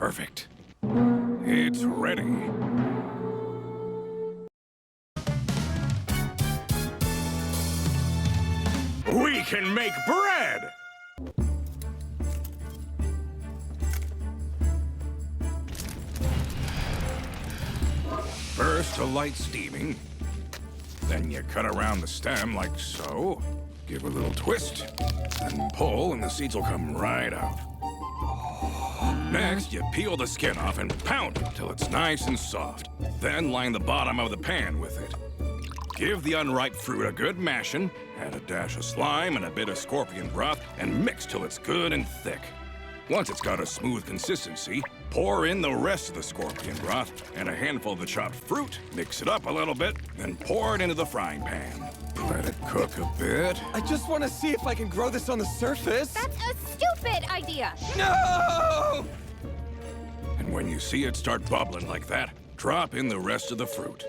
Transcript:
Perfect. It's ready. We can make bread! First, a light steaming. Then you cut around the stem like so. Give a little twist. Then pull, and the seeds will come right out. Next, you peel the skin off and pound it till it's nice and soft. Then line the bottom of the pan with it. Give the unripe fruit a good mashing, add a dash of slime and a bit of scorpion broth, and mix till it's good and thick. Once it's got a smooth consistency, pour in the rest of the scorpion broth and a handful of the chopped fruit. Mix it up a little bit, then pour it into the frying pan. Let it cook a bit. I just want to see if I can grow this on the surface. That's a stupid idea. No! And when you see it start bubbling like that, drop in the rest of the fruit.